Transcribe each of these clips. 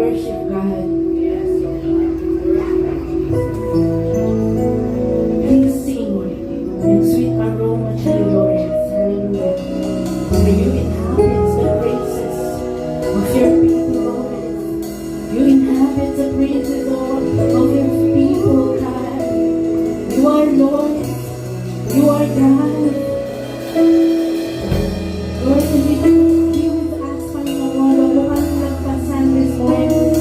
worship God. Please sing in sweet aroma to the Lord. Hallelujah. For you inhabit the praises of your people, Lord. You inhabit the praises of your people, God. You are Lord. You are God. Lord, hindi ka be with us, Panginoon. Huwag kang nagpasan this morning.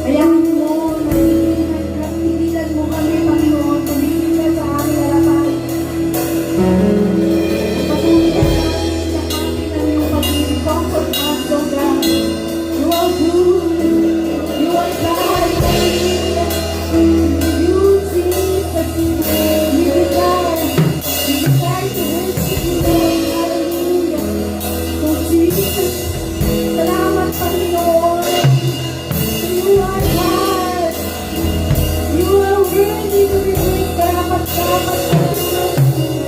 Hayaan mo na pigilan mo kami, Panginoon. Tumigil ka sa aming harapan. Patuloy ka namin sa amin ang iyong pag-ibig. Comfort us, O God. You are good. You are God. You, Jesus. You are God. We desire to worship you, Lord. Hallelujah. So, Jesus, salamat, Panginoon. You are God. You are worthy to be praised. Karapat-dapat sa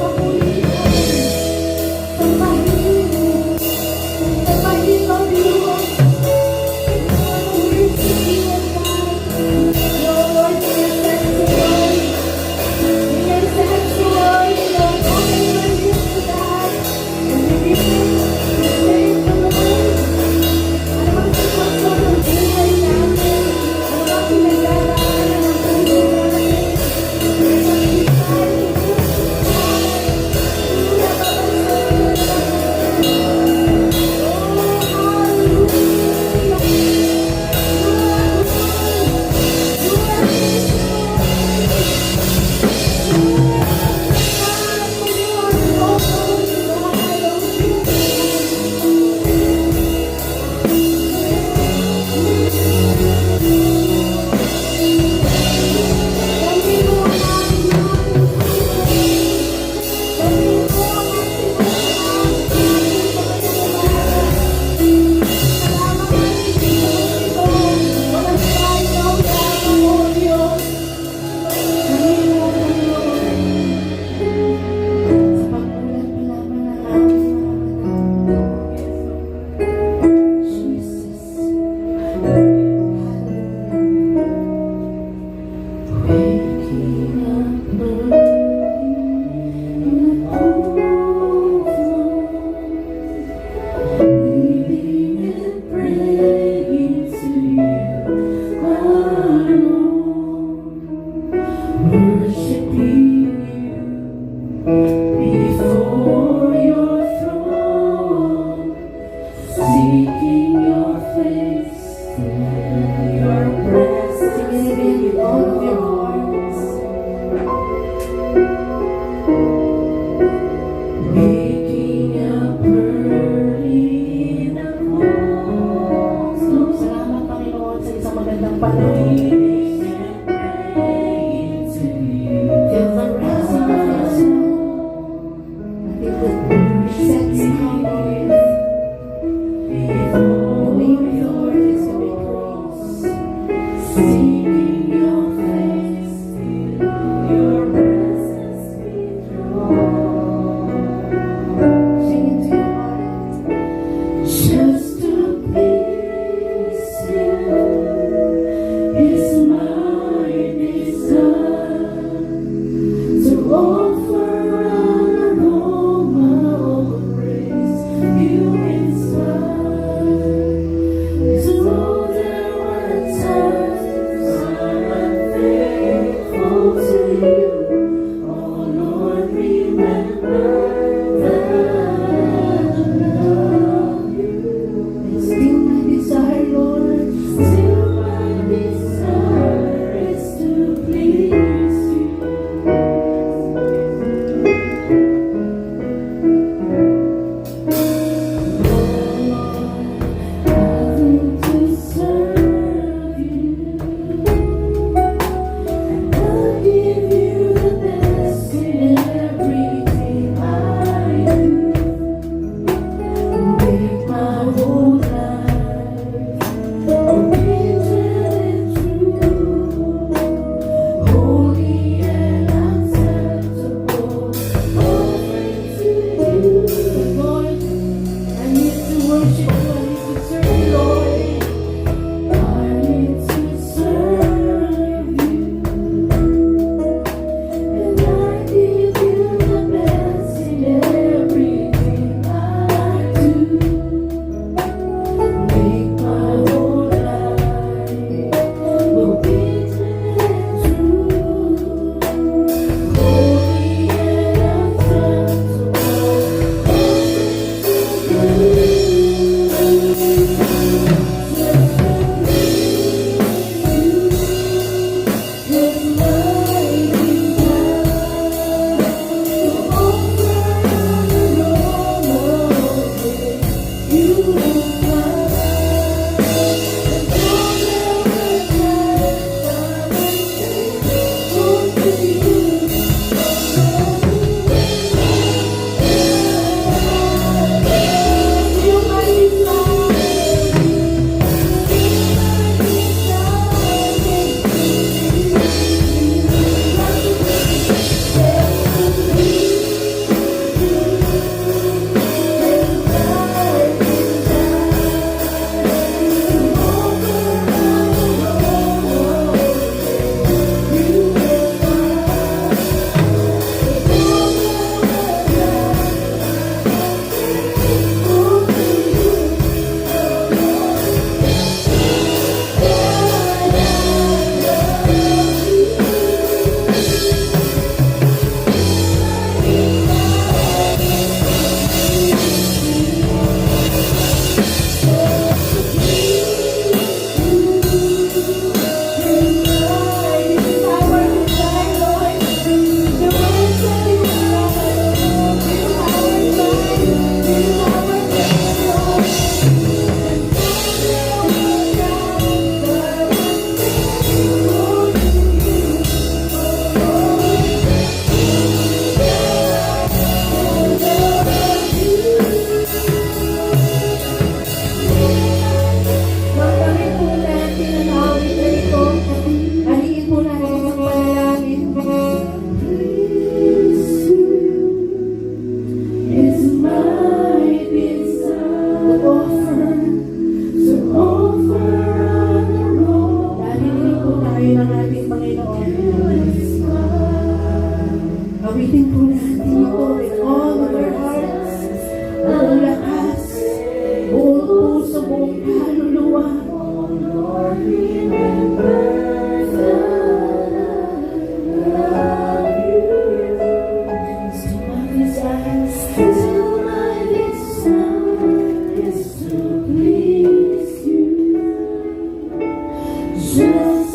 papulitan. Sa pahilin. Sa pahilin of you. I want to worship you, O God. Your Lord, we are sensual. We are sensual. Lord, open your lips to God. And we give you the praise of the Lord. Ano bang sitwasyon ng buhay namin? Ano bang pinagdadaanan ng buhay namin? We're so excited to worship God. Hallelujah, Jesus.